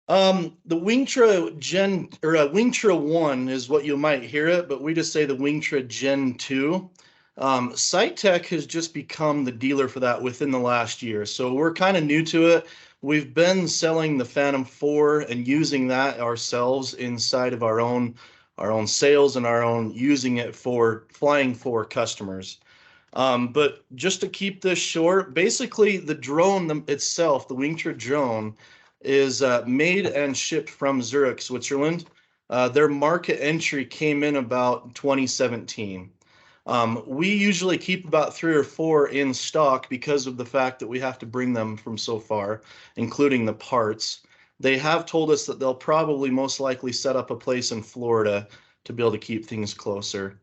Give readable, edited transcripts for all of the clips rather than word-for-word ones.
The WingtraOne is what you might hear it, but we just say the WingtraGen Gen II. Sitech has just become the dealer for that within the last year. So we're kind of new to it. We've been selling the Phantom 4 and using that ourselves inside of our own sales and our own using it for flying for customers. But just to keep this short, basically the drone itself, the Wingtra drone, is made and shipped from Zurich, Switzerland. Their market entry came in about 2017. We usually keep about three or four in stock because of the fact that we have to bring them from so far, including the parts. They have told us that they'll probably most likely set up a place in Florida to be able to keep things closer.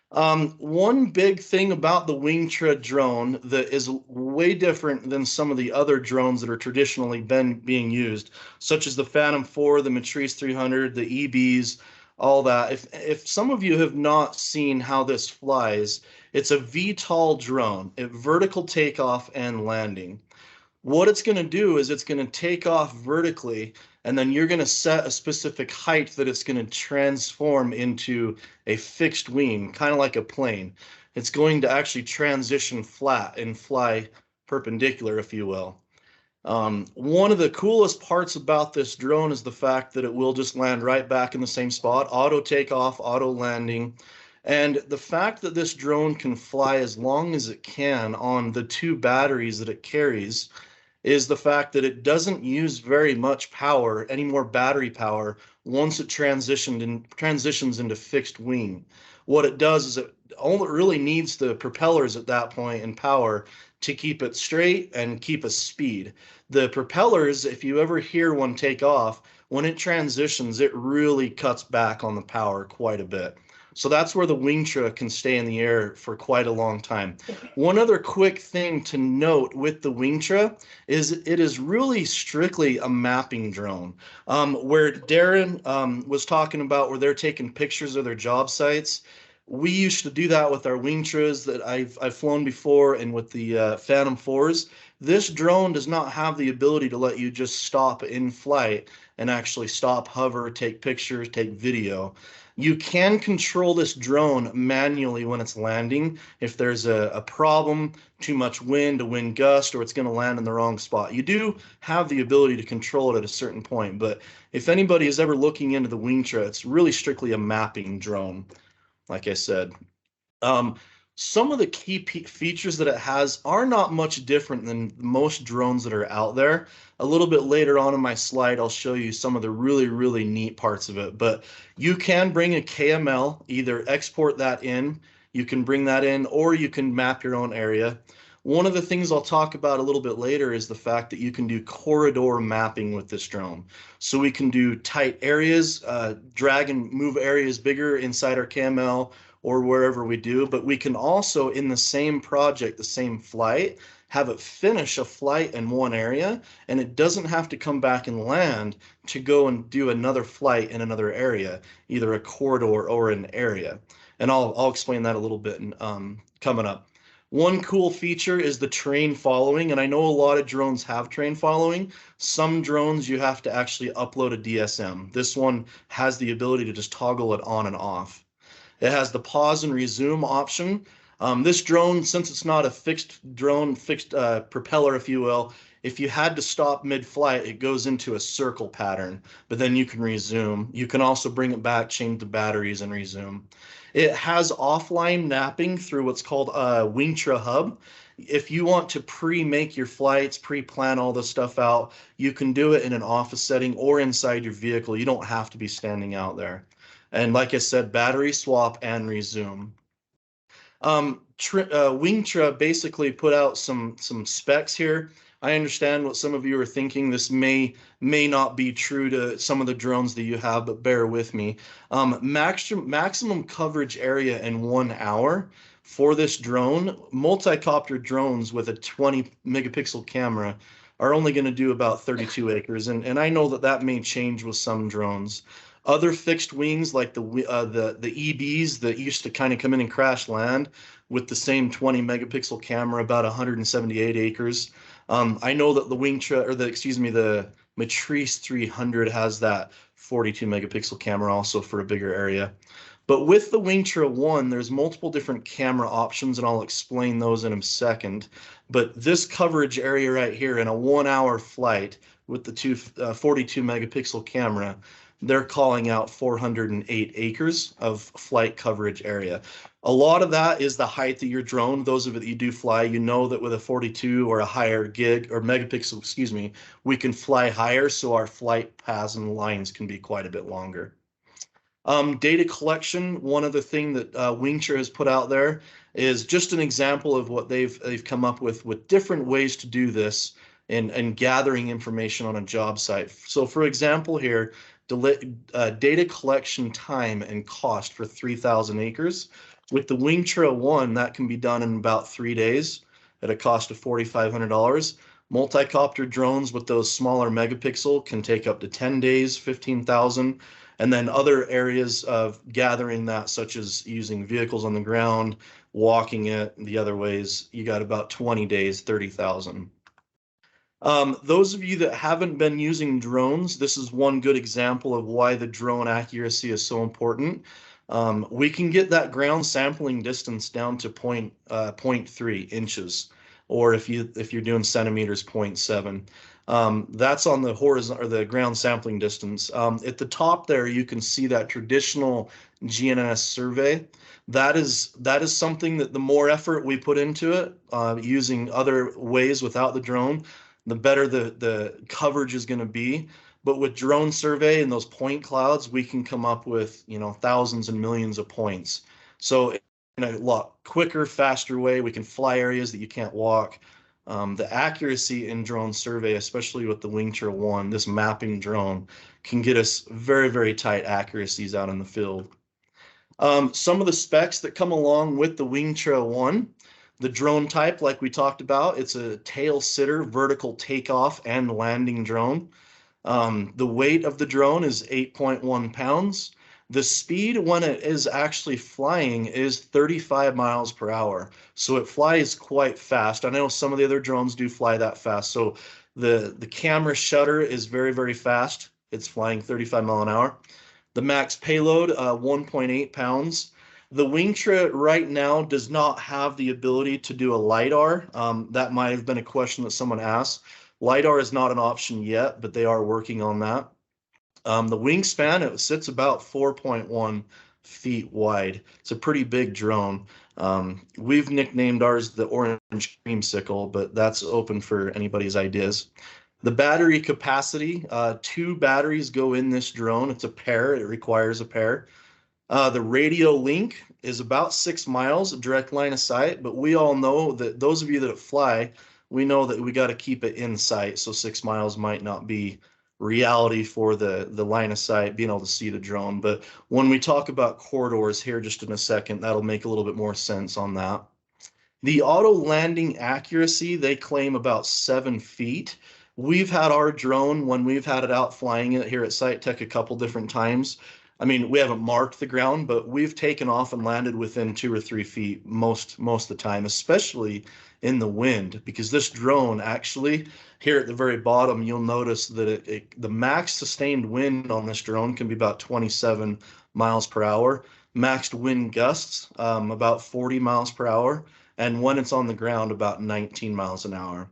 One big thing about the Wingtra drone that is way different than some of the other drones that are traditionally been being used, such as the Phantom 4, the Matrice 300, the EBs, all that. If some of you have not seen how this flies, it's a VTOL drone, a vertical takeoff and landing. What it's going to do is it's going to take off vertically, and then you're going to set a specific height that it's going to transform into a fixed wing, kind of like a plane. It's going to actually transition flat and fly perpendicular, if you will. One of the coolest parts about this drone is the fact that it will just land right back in the same spot, auto takeoff, auto landing. And the fact that this drone can fly as long as it can on the two batteries that it carries is the fact that it doesn't use very much power, any more battery power, once it transitions into fixed wing. What it does is it only really needs the propellers at that point and power to keep it straight and keep a speed. The propellers, if you ever hear one take off, when it transitions, it really cuts back on the power quite a bit. So that's where the Wingtra can stay in the air for quite a long time. One other quick thing to note with the Wingtra is it is really strictly a mapping drone. Where Darren was talking about where they're taking pictures of their job sites, we used to do that with our Wingtras that I've flown before and with the Phantom 4s. This drone does not have the ability to let you just stop in flight and actually stop, hover, take pictures, take video. You can control this drone manually when it's landing. If there's a problem, too much wind, a wind gust, or it's going to land in the wrong spot. You do have the ability to control it at a certain point, but if anybody is ever looking into the Wingtra, it's really strictly a mapping drone, like I said. Um, some of the key features that it has are not much different than most drones that are out there. A little bit later on in my slide, I'll show you some of the really, really neat parts of it. But you can bring a KML, either export that in, you can bring that in, or you can map your own area. One of the things I'll talk about a little bit later is the fact that you can do corridor mapping with this drone. So we can do tight areas, drag and move areas bigger inside our KML, or wherever we do, but we can also, in the same project, the same flight, have it finish a flight in one area, and it doesn't have to come back and land to go and do another flight in another area, either a corridor or an area. And I'll explain that a little bit coming up. One cool feature is the terrain following, and I know a lot of drones have terrain following. Some drones you have to actually upload a DSM. This one has the ability to just toggle it on and off. It has the pause and resume option. This drone, since it's not a fixed drone, fixed propeller, if you will, if you had to stop mid-flight, it goes into a circle pattern, but then you can resume. You can also bring it back, change the batteries, and resume. It has offline mapping through what's called a Wingtra Hub. If you want to pre-make your flights, pre-plan all this stuff out, you can do it in an office setting or inside your vehicle. You don't have to be standing out there. And like I said, battery swap and resume. Wingtra basically put out some specs here. I understand what some of you are thinking. This may not be true to some of the drones that you have, but bear with me. Maximum coverage area in 1 hour for this drone. Multi-copter drones with a 20 megapixel camera are only going to do about 32 acres, and I know that that may change with some drones. Other fixed wings like the EBs that used to kind of come in and crash land with the same 20 megapixel camera, about 178 acres. I know that the Wingtra, or the excuse me, the Matrice 300 has that 42 megapixel camera also for a bigger area. But with the WingtraOne, there's multiple different camera options, and I'll explain those in a second. But this coverage area right here in a 1 hour flight with the 42 megapixel camera, they're calling out 408 acres of flight coverage area. A lot of that is the height of your drone. Those of you that you do fly, you know that with a 42 or a higher gig or megapixel, excuse me, we can fly higher, so our flight paths and lines can be quite a bit longer. Data collection, one other thing that Wingtra has put out there is just an example of what they've come up with different ways to do this and gathering information on a job site. So for example here, data collection time and cost for 3,000 acres. With the WingtraOne, that can be done in about 3 days at a cost of $4,500. Multicopter drones with those smaller megapixel can take up to 10 days, 15,000. And then other areas of gathering that, such as using vehicles on the ground, walking it, the other ways, you got about 20 days, 30,000. Those of you that haven't been using drones, this is one good example of why the drone accuracy is so important. We can get that ground sampling distance down to 0.3 inches, or if you're doing centimeters, 0.7. That's on the horizontal or the ground sampling distance. At the top there, you can see that traditional GNSS survey. That is something that the more effort we put into it, using other ways without the drone, the better the coverage is going to be. But with drone survey and those point clouds, we can come up with, thousands and millions of points. So in a lot quicker, faster way, we can fly areas that you can't walk. The accuracy in drone survey, especially with the WingtraOne, this mapping drone, can get us very, very tight accuracies out in the field. Some of the specs that come along with the WingtraOne, the drone type, like we talked about, it's a tail sitter, vertical takeoff and landing drone. The weight of the drone is 8.1 pounds. The speed when it is actually flying is 35 miles per hour. So it flies quite fast. I know some of the other drones do fly that fast. So the camera shutter is very, very fast. It's flying 35 miles an hour. The max payload, 1.8 pounds. The Wingtra right now does not have the ability to do a LiDAR. That might have been a question that someone asked. LiDAR is not an option yet, but they are working on that. The wingspan, it sits about 4.1 feet wide. It's a pretty big drone. We've nicknamed ours the Orange Creamsicle, but that's open for anybody's ideas. The battery capacity, 2 batteries go in this drone. It's a pair. It requires a pair. The radio link is about 6 miles, direct line of sight, but we all know that those of you that fly, we know that we got to keep it in sight, so 6 miles might not be reality for the line of sight, being able to see the drone. But when we talk about corridors here just in a second, that'll make a little bit more sense on that. The auto landing accuracy, they claim about 7 feet. We've had our drone, when we've had it out flying it here at Sitech a couple different times, I mean, we haven't marked the ground, but we've taken off and landed within 2 or 3 feet most of the time, especially in the wind, because this drone actually, here at the very bottom, you'll notice that the max sustained wind on this drone can be about 27 miles per hour. Maxed wind gusts, about 40 miles per hour. And when it's on the ground, about 19 miles an hour.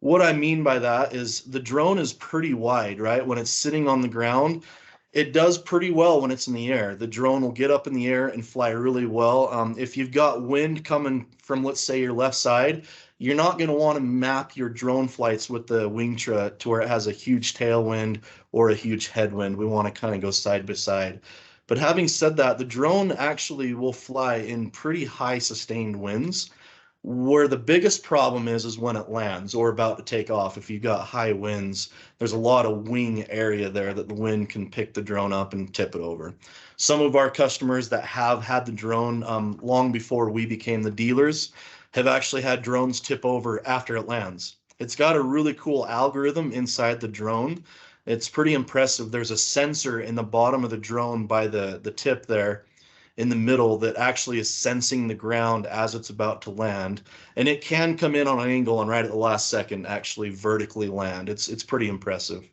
What I mean by that is the drone is pretty wide, right? When it's sitting on the ground, it does pretty well when it's in the air. The drone will get up in the air and fly really well. If you've got wind coming from, let's say, your left side, you're not going to want to map your drone flights with the Wingtra to where it has a huge tailwind or a huge headwind. We want to kind of go side by side. But having said that, the drone actually will fly in pretty high sustained winds. Where the biggest problem is when it lands or about to take off. If you've got high winds, there's a lot of wing area there that the wind can pick the drone up and tip it over. Some of our customers that have had the drone long before we became the dealers have actually had drones tip over after it lands. It's got a really cool algorithm inside the drone. It's pretty impressive. There's a sensor in the bottom of the drone by the tip there in the middle that actually is sensing the ground as it's about to land, and it can come in on an angle and right at the last second actually vertically land. It's pretty impressive.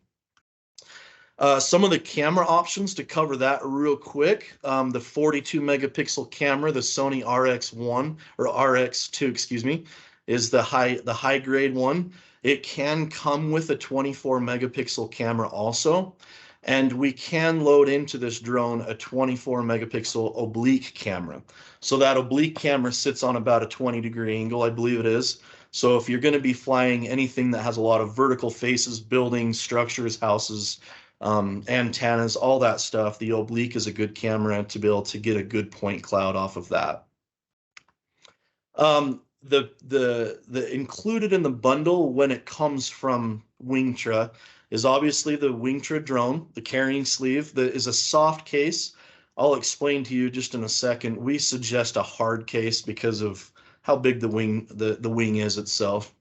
Some of the camera options to cover that real quick. The 42 megapixel camera, the Sony RX1 or RX2, excuse me, is the high grade one. It can come with a 24 megapixel camera also, and we can load into this drone a 24 megapixel oblique camera. So that oblique camera sits on about a 20-degree angle, I believe it is. So if you're going to be flying anything that has a lot of vertical faces, buildings, structures, houses, antennas, all that stuff, the oblique is a good camera to be able to get a good point cloud off of that. The included in the bundle when it comes from Wingtra is obviously the Wingtra drone, the carrying sleeve that is a soft case. I'll explain to you just in a second. We suggest a hard case because of how big the wing is itself.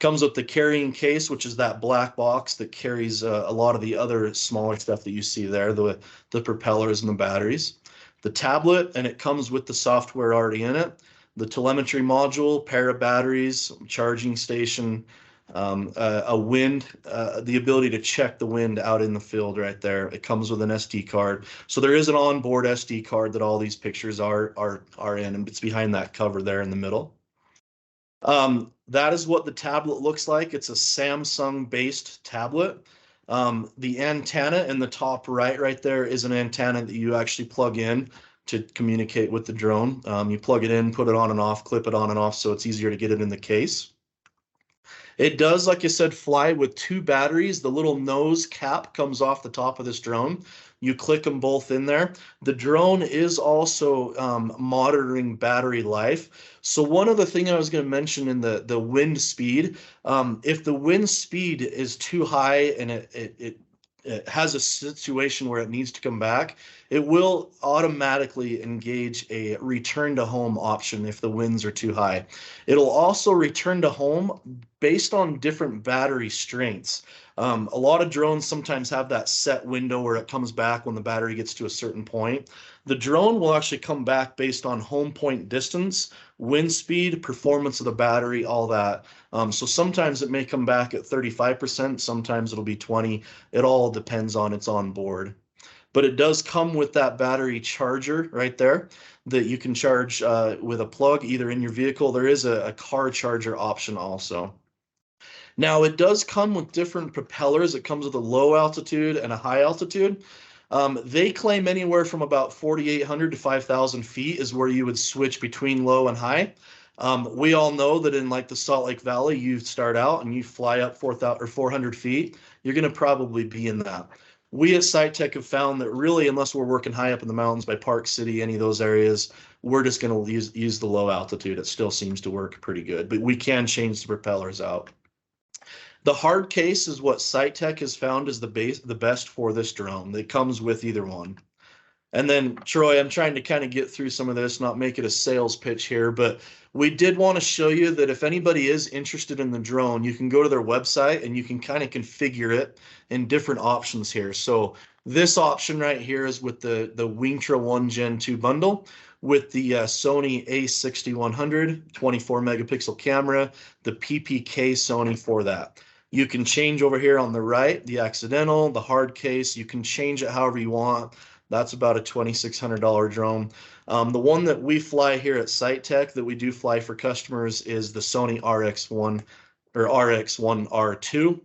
Comes with the carrying case, which is that black box that carries a lot of the other smaller stuff that you see there, the propellers and the batteries. The tablet, and it comes with the software already in it. The telemetry module, pair of batteries, charging station, a wind, the ability to check the wind out in the field right there. It comes with an SD card. So there is an onboard SD card that all these pictures are in, and it's behind that cover there in the middle. That is what the tablet looks like. It's a Samsung-based tablet. The antenna in the top right there is an antenna that you actually plug in to communicate with the drone. You plug it in, put it on and off, clip it on and off, so it's easier to get it in the case. It does, like I said, fly with 2 batteries. The little nose cap comes off the top of this drone. You click them both in there. The drone is also monitoring battery life. So one other thing I was going to mention in the wind speed, if the wind speed is too high and it has a situation where it needs to come back, it will automatically engage a return to home option if the winds are too high. It'll also return to home based on different battery strengths. A lot of drones sometimes have that set window where it comes back when the battery gets to a certain point. The drone will actually come back based on home point distance, wind speed, performance of the battery, all that. So sometimes it may come back at 35%, sometimes it'll be 20. It all depends on its onboard. But it does come with that battery charger right there that you can charge with a plug either in your vehicle. There is a car charger option also. Now, it does come with different propellers. It comes with a low altitude and a high altitude. They claim anywhere from about 4,800 to 5,000 feet is where you would switch between low and high. We all know that in like the Salt Lake Valley, you start out and you fly up 4,000 or 400 feet. You're going to probably be in that. We at Sitech have found that really, unless we're working high up in the mountains by Park City, any of those areas, we're just going to use the low altitude. It still seems to work pretty good, but we can change the propellers out. The hard case is what Sitech has found is the best for this drone. It comes with either one. And then, Troy, I'm trying to kind of get through some of this, not make it a sales pitch here, but we did want to show you that if anybody is interested in the drone, you can go to their website and you can kind of configure it in different options here. So this option right here is with the WingtraOne Gen II bundle with the Sony A6100 24 megapixel camera, the PPK Sony for that. You can change over here on the right, the accidental, the hard case. You can change it however you want. That's about a $2,600 drone. The one that we fly here at Sitech that we do fly for customers is the Sony RX1 or RX1R2.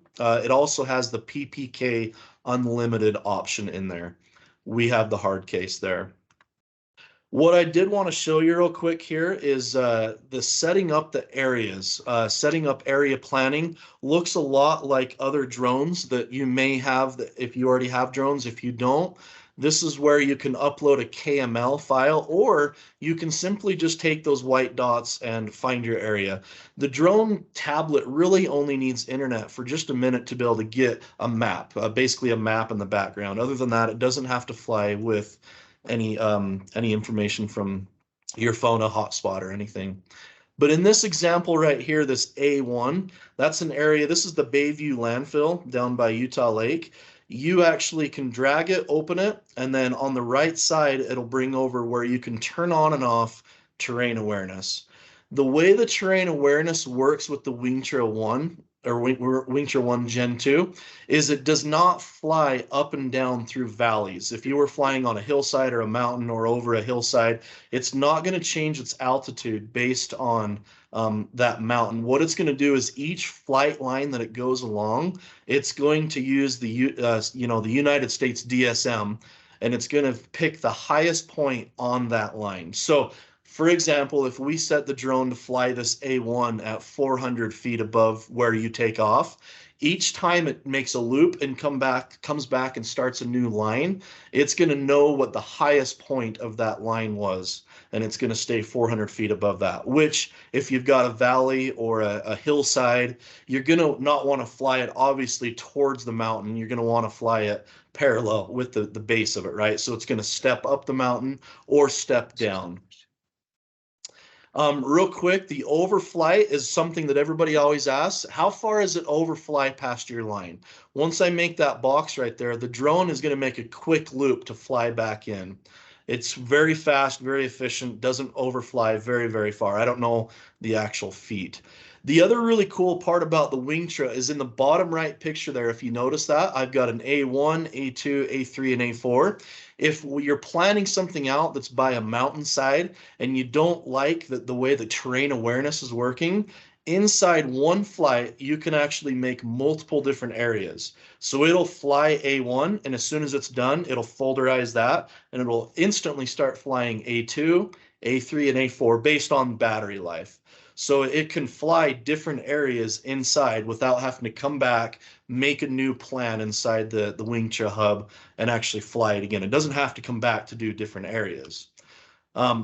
It also has the PPK unlimited option in there. We have the hard case there. What I did want to show you real quick here is the setting up the areas. Setting up area planning looks a lot like other drones that you may have if you already have drones. If you don't, this is where you can upload a KML file, or you can simply just take those white dots and find your area. The drone tablet really only needs internet for just a minute to be able to get a map, basically a map in the background. Other than that, it doesn't have to fly with any information from your phone, a hotspot or anything. But in this example right here, this A1, that's an area, this is the Bayview landfill down by Utah Lake. You actually can drag it, open it, and then on the right side, it'll bring over where you can turn on and off terrain awareness. The way the terrain awareness works with the WingtraOne or WingtraOne Gen II, is it does not fly up and down through valleys. If you were flying on a hillside or a mountain or over a hillside, it's not going to change its altitude based on that mountain. What it's going to do is each flight line that it goes along, it's going to use the the United States DSM, and it's going to pick the highest point on that line. So for example, if we set the drone to fly this A1 at 400 feet above where you take off, each time it makes a loop and comes back and starts a new line, it's going to know what the highest point of that line was, and it's going to stay 400 feet above that, which if you've got a valley or a hillside, you're going to not want to fly it obviously towards the mountain. You're going to want to fly it parallel with the base of it, right? So it's going to step up the mountain or step down. Real quick, the overflight is something that everybody always asks. How far is it overfly past your line? Once I make that box right there, the drone is going to make a quick loop to fly back in. It's very fast, very efficient, doesn't overfly very, very far. I don't know the actual feet. The other really cool part about the Wingtra is in the bottom right picture there. If you notice that, I've got an A1, A2, A3, and A4. If you're planning something out that's by a mountainside and you don't like the way the terrain awareness is working, inside one flight, you can actually make multiple different areas. So it'll fly A1, and as soon as it's done, it'll folderize that, and it'll instantly start flying A2, A3, and A4 based on battery life. So it can fly different areas inside without having to come back, make a new plan inside the Wingtra hub, and actually fly it again. It doesn't have to come back to do different areas.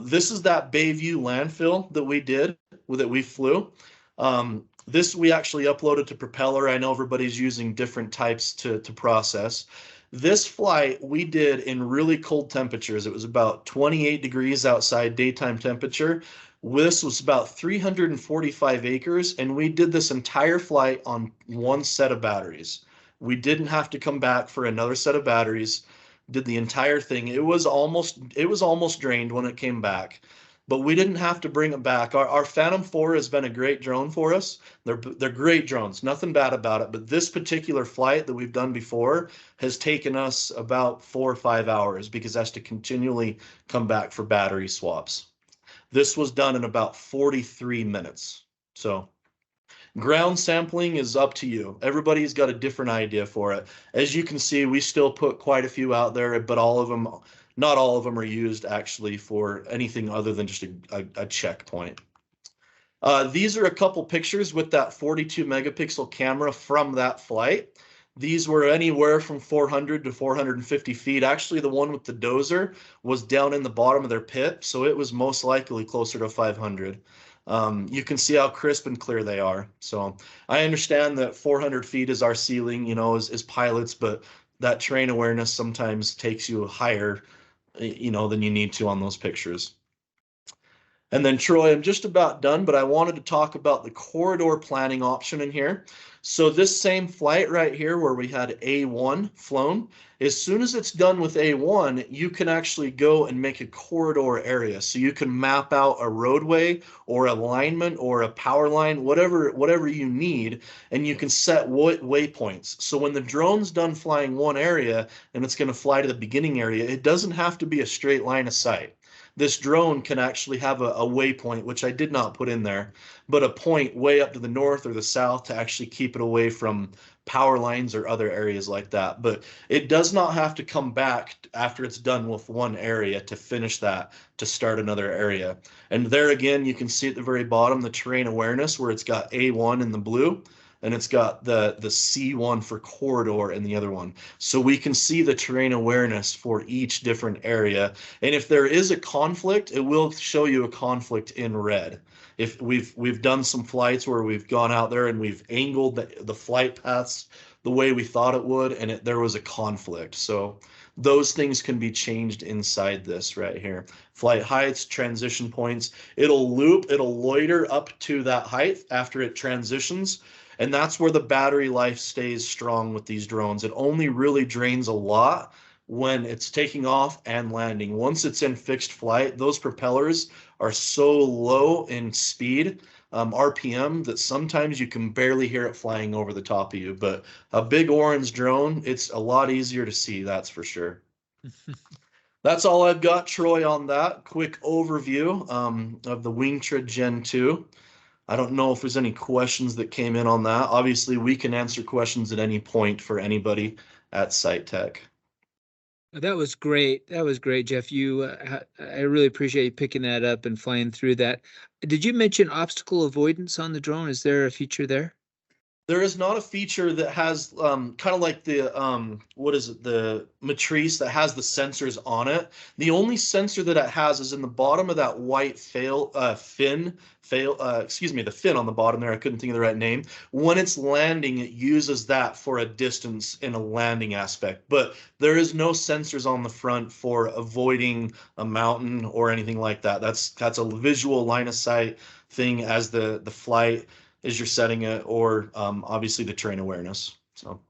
This is that Bayview landfill that we flew. This we actually uploaded to Propeller. I know everybody's using different types to process. This flight we did in really cold temperatures. It was about 28 degrees outside daytime temperature. This was about 345 acres, and we did this entire flight on one set of batteries. We didn't have to come back for another set of batteries. Did the entire thing. It was almost drained when it came back, but we didn't have to bring it back. Our Phantom 4 has been a great drone for us. They're great drones, nothing bad about it. But this particular flight that we've done before has taken us about 4 or 5 hours because it has to continually come back for battery swaps. This was done in about 43 minutes. So ground sampling is up to you. Everybody's got a different idea for it. As you can see, we still put quite a few out there, but not all of them are used actually for anything other than just a checkpoint. These are a couple pictures with that 42 megapixel camera from that flight. These were anywhere from 400 to 450 feet. Actually, the one with the dozer was down in the bottom of their pit, so it was most likely closer to 500. You can see how crisp and clear they are. So I understand that 400 feet is our ceiling, you know, as pilots, but that terrain awareness sometimes takes you higher, you know, than you need to on those pictures. And then Troy, I'm just about done, but I wanted to talk about the corridor planning option in here. So this same flight right here where we had A1 flown, as soon as it's done with A1, you can actually go and make a corridor area. So you can map out a roadway or alignment or a power line, whatever you need, and you can set waypoints. So when the drone's done flying one area and it's going to fly to the beginning area, it doesn't have to be a straight line of sight. This drone can actually have a waypoint, which I did not put in there, but a point way up to the north or the south to actually keep it away from power lines or other areas like that. But it does not have to come back after it's done with one area to finish that, to start another area. And there again, you can see at the very bottom the terrain awareness where it's got A1 in the blue, and it's got the C1 for corridor in the other one. So we can see the terrain awareness for each different area. And if there is a conflict, it will show you a conflict in red. If we've done some flights where we've gone out there and we've angled the flight paths the way we thought it would, and there was a conflict. So those things can be changed inside this right here. Flight heights, transition points. It'll loiter up to that height after it transitions. And that's where the battery life stays strong with these drones. It only really drains a lot when it's taking off and landing. Once it's in fixed flight, those propellers are so low in speed RPM that sometimes you can barely hear it flying over the top of you. But a big orange drone, it's a lot easier to see, that's for sure. That's all I've got, Troy, on that quick overview of the WingtraOne Gen II. I don't know if there's any questions that came in on that. Obviously, we can answer questions at any point for anybody at Sitech. That was great. That was great, Jeff. I really appreciate you picking that up and flying through that. Did you mention obstacle avoidance on the drone? Is there a feature there? There is not a feature that has kind of like the what is it, the matrice that has the sensors on it. The only sensor that it has is in the bottom of that white the fin on the bottom there. I couldn't think of the right name. When it's landing, it uses that for a distance in a landing aspect, but there is no sensors on the front for avoiding a mountain or anything like that. That's a visual line of sight thing as the flight as you're setting it, or obviously the terrain awareness. So.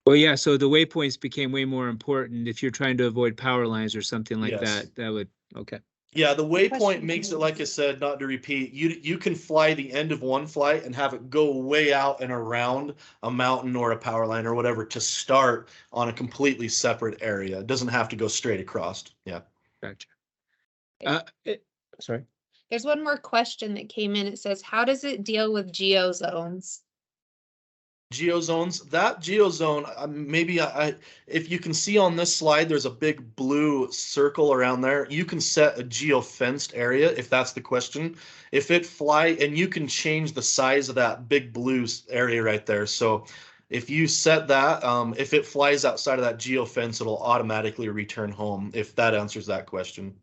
Well, yeah. So the waypoints became way more important if you're trying to avoid power lines or something like Yes. that. That would okay. Yeah, the waypoint makes it, like I said, not to repeat, you can fly the end of one flight and have it go way out and around a mountain or a power line or whatever to start on a completely separate area. It doesn't have to go straight across. Yeah. Gotcha. Sorry. There's one more question that came in. It says, how does it deal with geozones? Geozones, that geozone, if you can see on this slide, there's a big blue circle around there. You can set a geofenced area if that's the question. If it and you can change the size of that big blue area right there. So if you set that, if it flies outside of that geofence, it'll automatically return home, if that answers that question.